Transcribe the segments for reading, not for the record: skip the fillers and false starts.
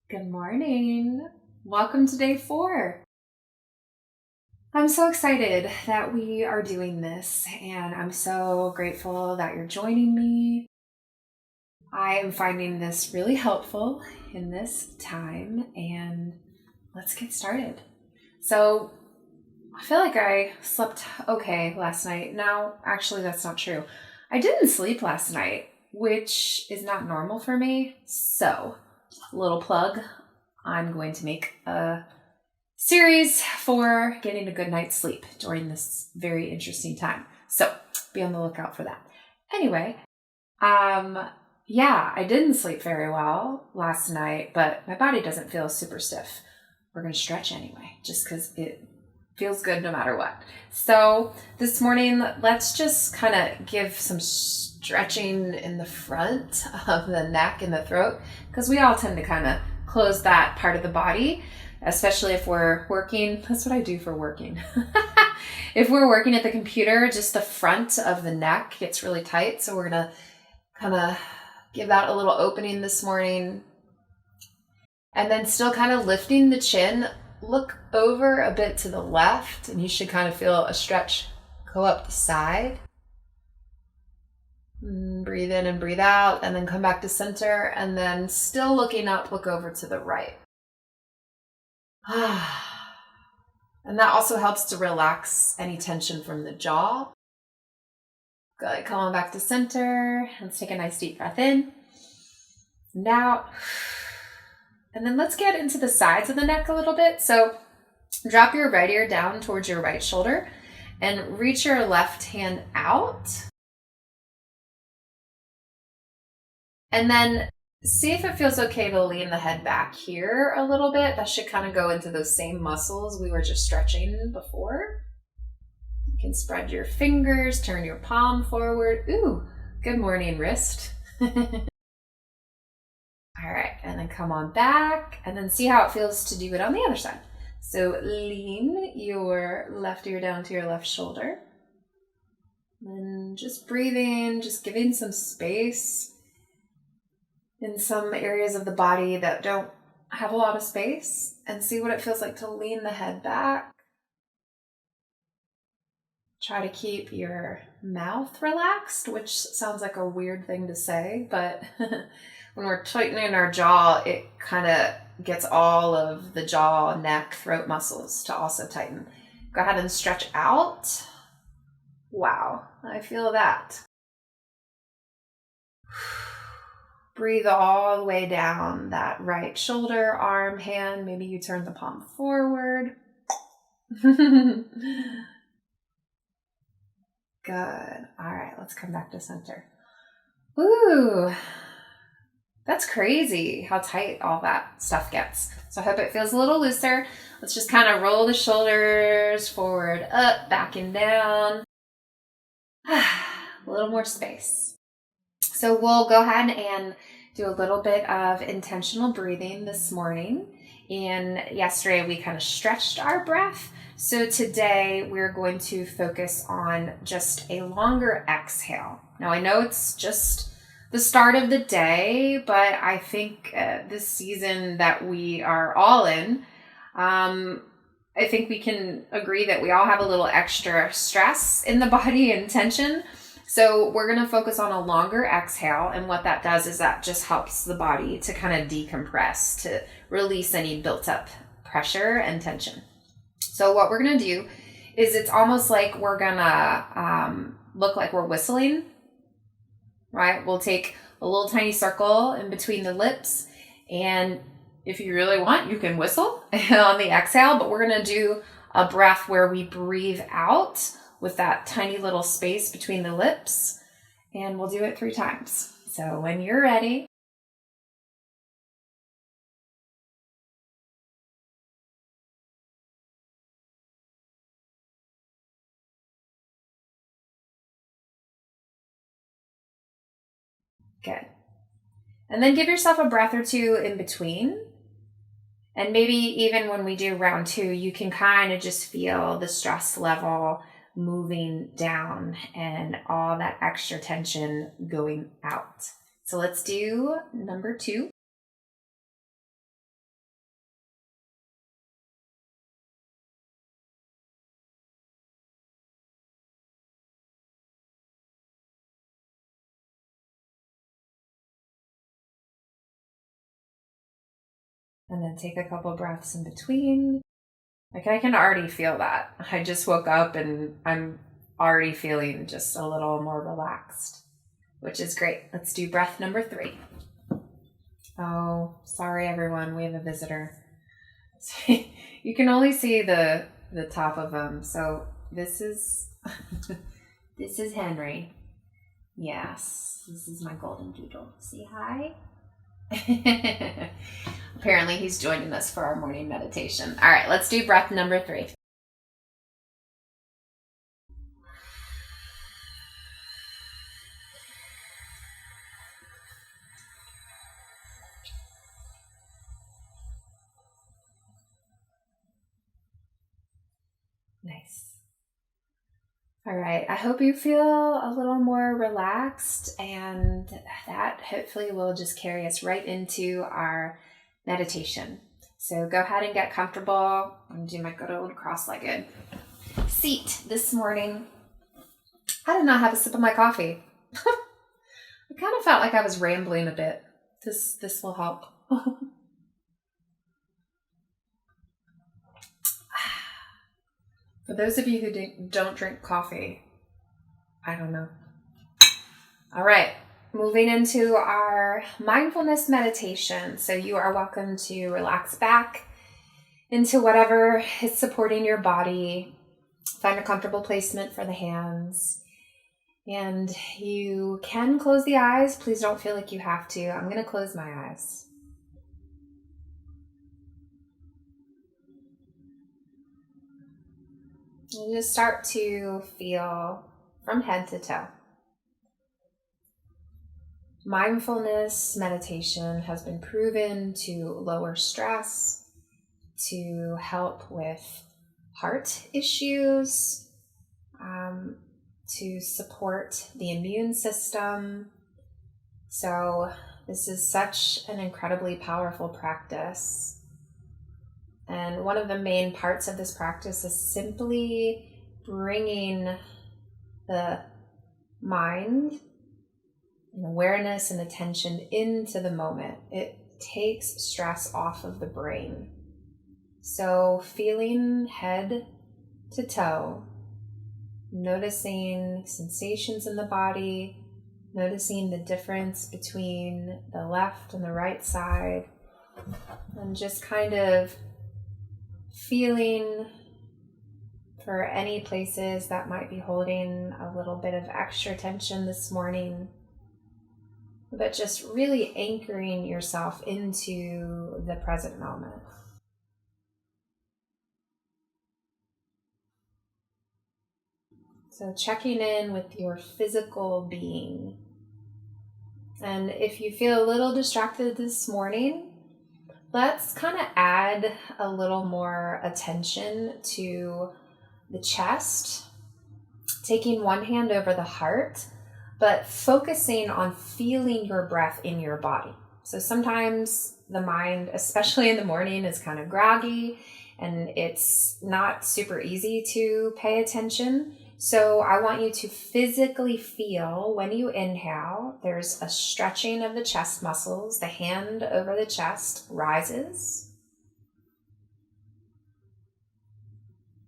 Good morning. Welcome to day 4. I'm so excited that we are doing this, and I'm so grateful that you're joining me. I am finding this really helpful in this time, and let's get started. So, I feel like I slept okay last night. Now, actually, that's not true. I didn't sleep last night, which is not normal for me. So, little plug, I'm going to make a series for getting a good night's sleep during this very interesting time. So be on the lookout for that. Anyway, yeah, I didn't sleep very well last night, but my body doesn't feel super stiff. We're going to stretch anyway, just because it feels good no matter what. So this morning, let's just kind of give some stretching in the front of the neck and the throat, because we all tend to kind of close that part of the body, especially if we're working. That's what I do for working. If we're working at the computer, just the front of the neck gets really tight. So we're going to kind of give that a little opening this morning. And then still kind of lifting the chin, look over a bit to the left, and you should kind of feel a stretch go up the side. Breathe in and breathe out, and then come back to center, and then still looking up, look over to the right. And that also helps to relax any tension from the jaw. Good. Come on back to center. Let's take a nice deep breath in and out. And then let's get into the sides of the neck a little bit. So drop your right ear down towards your right shoulder and reach your left hand out. And then see if it feels okay to lean the head back here a little bit. That should kind of go into those same muscles we were just stretching before. You can spread your fingers, turn your palm forward. Ooh, good morning, wrist. All right, and then come on back, and then see how it feels to do it on the other side. So lean your left ear down to your left shoulder. And just breathing, just giving some space in some areas of the body that don't have a lot of space, and see what it feels like to lean the head back. Try to keep your mouth relaxed, which sounds like a weird thing to say, but when we're tightening our jaw, it kind of gets all of the jaw, neck, throat muscles to also tighten. Go ahead and stretch out. Wow, I feel that. Breathe all the way down that right shoulder, arm, hand. Maybe you turn the palm forward. Good. All right, let's come back to center. Ooh, that's crazy how tight all that stuff gets. So I hope it feels a little looser. Let's just kind of roll the shoulders forward, up, back and down. A little more space. So we'll go ahead and do a little bit of intentional breathing this morning. And yesterday we kind of stretched our breath. So today we're going to focus on just a longer exhale. Now I know it's just the start of the day, but I think this season that we are all in, I think we can agree that we all have a little extra stress in the body and tension. So we're going to focus on a longer exhale, and what that does is that just helps the body to kind of decompress, to release any built up pressure and tension. So what we're going to do is it's almost like we're going to look like we're whistling, right? We'll take a little tiny circle in between the lips, and if you really want, you can whistle on the exhale, but we're going to do a breath where we breathe out with that tiny little space between the lips, and we'll do it 3 times. So when you're ready, good. And then give yourself a breath or 2 in between. And maybe even when we do round 2, you can kind of just feel the stress level moving down and all that extra tension going out. So let's do number 2. And then take a couple breaths in between. Like I can already feel that. I just woke up and I'm already feeling just a little more relaxed, which is great. Let's do breath number 3. Oh, sorry everyone, we have a visitor. You can only see the top of them. So this is this is Henry. Yes, this is my golden doodle. Say hi. Apparently he's joining us for our morning meditation. All right, let's do breath number 3. Nice. All right, I hope you feel a little more relaxed, and that hopefully will just carry us right into our meditation. So go ahead and get comfortable. I'm going to do my good old cross-legged seat this morning. I did not have a sip of my coffee. I kind of felt like I was rambling a bit. This will help. For those of you who don't drink coffee, I don't know. All right, moving into our mindfulness meditation. So you are welcome to relax back into whatever is supporting your body. Find a comfortable placement for the hands. And you can close the eyes. Please don't feel like you have to. I'm going to close my eyes. And just start to feel from head to toe. Mindfulness meditation has been proven to lower stress, to help with heart issues, to support the immune system. So this is such an incredibly powerful practice. And one of the main parts of this practice is simply bringing the mind and awareness and attention into the moment. It takes stress off of the brain. So feeling head to toe, noticing sensations in the body, noticing the difference between the left and the right side, and just kind of feeling for any places that might be holding a little bit of extra tension this morning, but just really anchoring yourself into the present moment. So checking in with your physical being. And if you feel a little distracted this morning, let's kind of add a little more attention to the chest, taking one hand over the heart, but focusing on feeling your breath in your body. So sometimes the mind, especially in the morning, is kind of groggy and it's not super easy to pay attention. So I want you to physically feel when you inhale, there's a stretching of the chest muscles. The hand over the chest rises.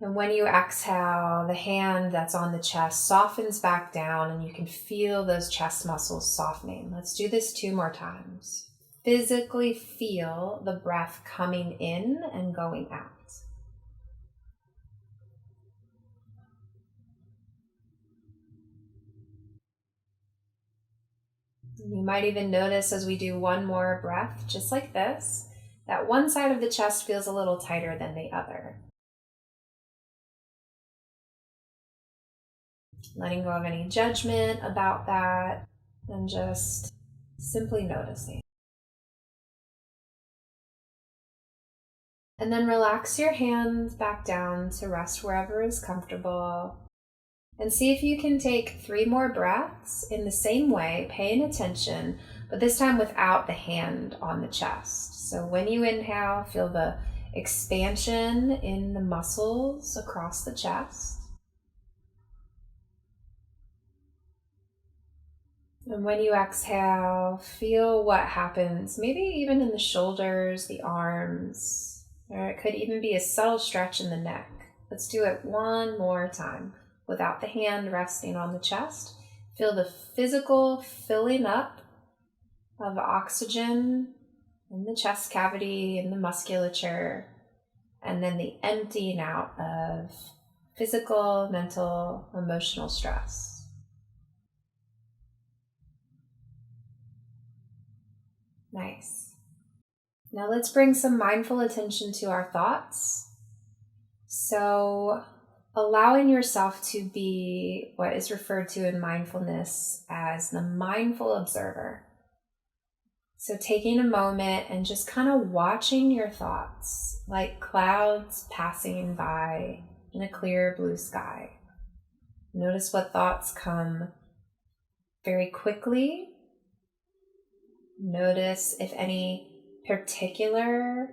And when you exhale, the hand that's on the chest softens back down and you can feel those chest muscles softening. Let's do this 2 more times. Physically feel the breath coming in and going out. You might even notice as we do one more breath, just like this, that one side of the chest feels a little tighter than the other. Letting go of any judgment about that and just simply noticing. And then relax your hands back down to rest wherever is comfortable. And see if you can take 3 more breaths in the same way, paying attention, but this time without the hand on the chest. So when you inhale, feel the expansion in the muscles across the chest. And when you exhale, feel what happens, maybe even in the shoulders, the arms, or it could even be a subtle stretch in the neck. Let's do it one more time without the hand resting on the chest. Feel the physical filling up of oxygen in the chest cavity, in the musculature, and then the emptying out of physical, mental, emotional stress. Nice. Now let's bring some mindful attention to our thoughts. So, allowing yourself to be what is referred to in mindfulness as the mindful observer. So taking a moment and just kind of watching your thoughts like clouds passing by in a clear blue sky. Notice what thoughts come very quickly. Notice if any particular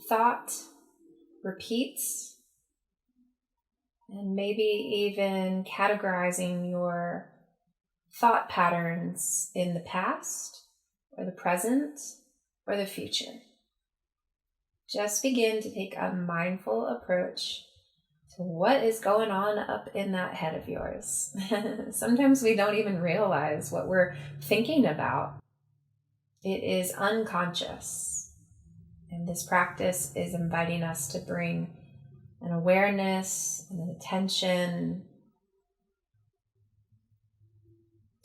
thought repeats, and maybe even categorizing your thought patterns in the past or the present or the future. Just begin to take a mindful approach to what is going on up in that head of yours. Sometimes we don't even realize what we're thinking about. It is unconscious. And this practice is inviting us to bring an awareness and an attention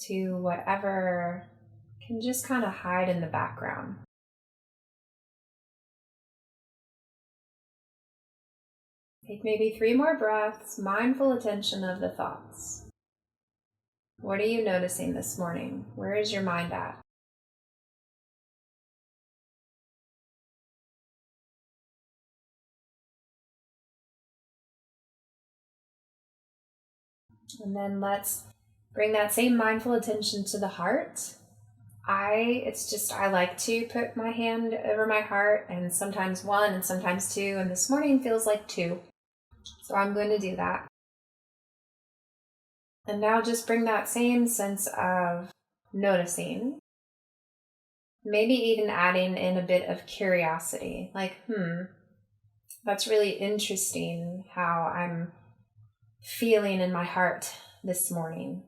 to whatever can just kind of hide in the background. Take maybe 3 more breaths, mindful attention of the thoughts. What are you noticing this morning? Where is your mind at? And then let's bring that same mindful attention to the heart. I like to put my hand over my heart, and sometimes 1 and sometimes 2, and this morning feels like 2. So I'm going to do that. And now just bring that same sense of noticing, maybe even adding in a bit of curiosity, like, that's really interesting how I'm feeling in my heart this morning.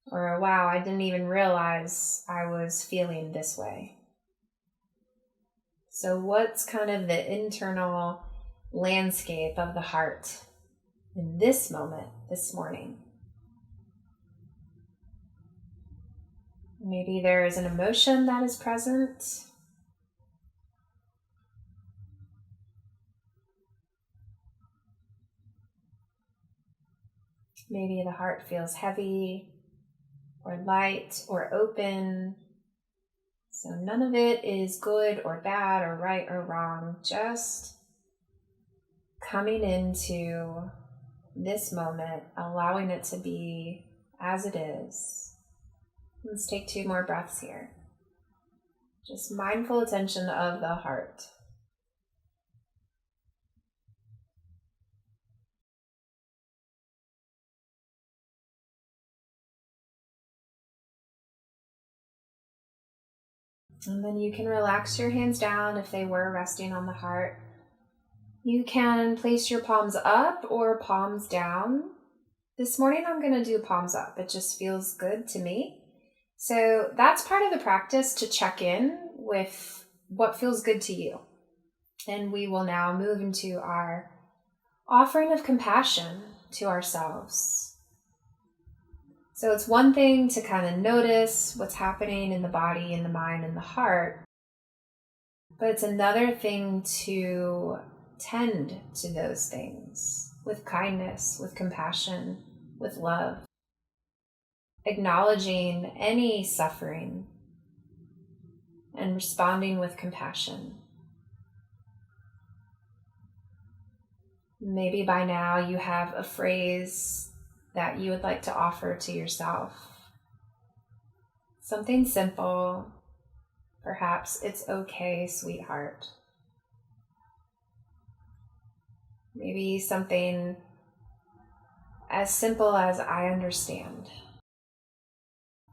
Or, wow, I didn't even realize I was feeling this way. So what's kind of the internal landscape of the heart in this moment, this morning? Maybe there is an emotion that is present. Maybe the heart feels heavy or light or open. So none of it is good or bad or right or wrong, just coming into this moment, allowing it to be as it is. Let's take 2 more breaths here. Just mindful attention of the heart. And then you can relax your hands down if they were resting on the heart. You can place your palms up or palms down. This morning I'm going to do palms up. It just feels good to me. So that's part of the practice, to check in with what feels good to you. And we will now move into our offering of compassion to ourselves. So it's one thing to kind of notice what's happening in the body, in the mind, and the heart. But it's another thing to tend to those things with kindness, with compassion, with love. Acknowledging any suffering and responding with compassion. Maybe by now you have a phrase that you would like to offer to yourself. Something simple. Perhaps it's okay, sweetheart. Maybe something as simple as I understand.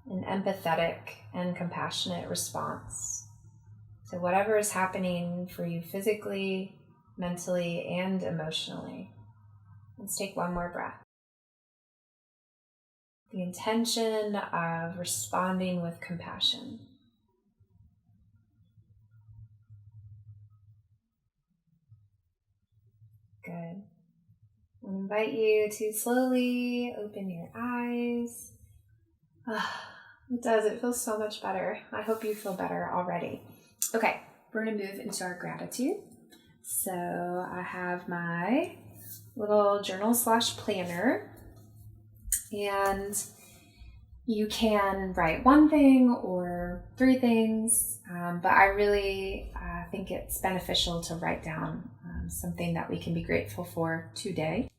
an empathetic and compassionate response to whatever is happening for you physically, mentally, and emotionally. Let's take one more breath. The intention of responding with compassion. Good. I invite you to slowly open your eyes. It does. It feels so much better. I hope you feel better already. Okay, we're going to move into our gratitude. So I have my little journal/planner, and you can write one thing or 3 things, but I really think it's beneficial to write down something that we can be grateful for today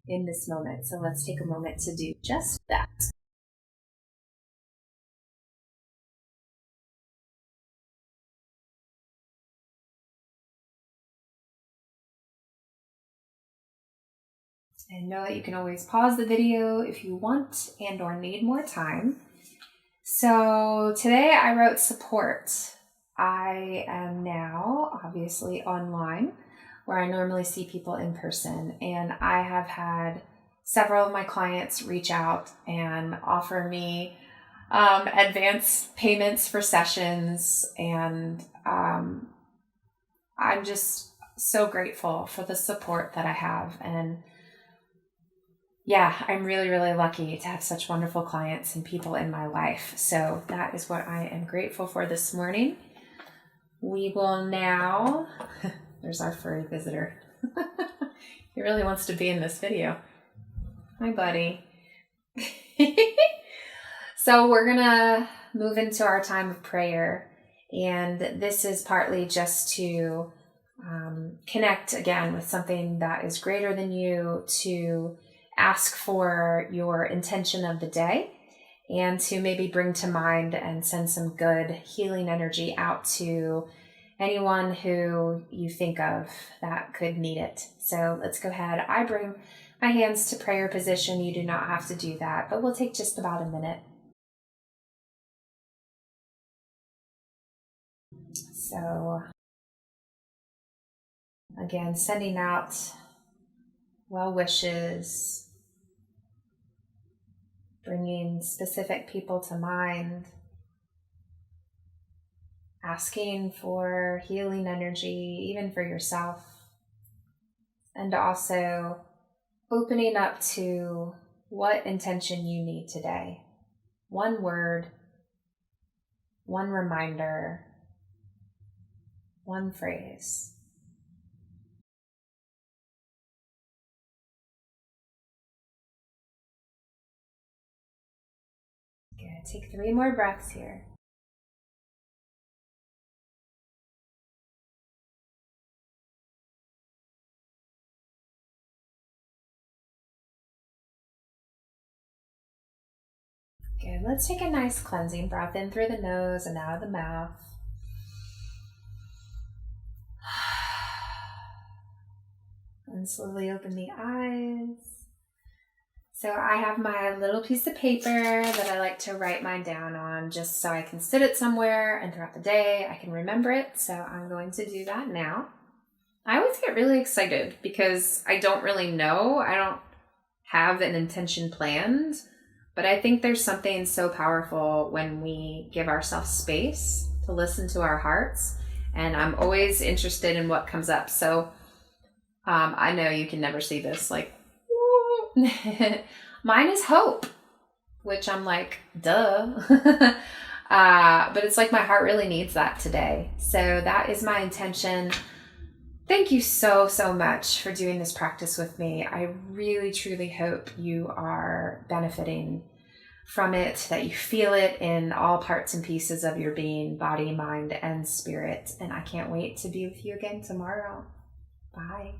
in this moment. So let's take a moment to do just that. And know that you can always pause the video if you want and or need more time. So today I wrote support. I am now obviously online, where I normally see people in person, and I have had several of my clients reach out and offer me advance payments for sessions, and I'm just so grateful for the support that I have. And yeah, I'm really, really lucky to have such wonderful clients and people in my life. So that is what I am grateful for this morning. We will now, there's our furry visitor. He really wants to be in this video. Hi, buddy. So we're going to move into our time of prayer. And this is partly just to connect again with something that is greater than you, to ask for your intention of the day, and to maybe bring to mind and send some good healing energy out to anyone who you think of that could need it. So let's go ahead. I bring my hands to prayer position. You do not have to do that, but we'll take just about a minute. So again, sending out well wishes, bringing specific people to mind, asking for healing energy, even for yourself, and also opening up to what intention you need today. One word, one reminder, one phrase. Good. Take 3 more breaths here. Good. Let's take a nice cleansing breath in through the nose and out of the mouth. And slowly open the eyes. So I have my little piece of paper that I like to write mine down on, just so I can sit it somewhere and throughout the day I can remember it. So I'm going to do that now. I always get really excited because I don't really know. I don't have an intention planned, but I think there's something so powerful when we give ourselves space to listen to our hearts. And I'm always interested in what comes up. So I know you can never see this, like, mine is hope, which I'm like, duh. But it's like my heart really needs that today. So that is my intention. Thank you so, so much for doing this practice with me. I really, truly hope you are benefiting from it, that you feel it in all parts and pieces of your being, body, mind, and spirit. And I can't wait to be with you again tomorrow. Bye.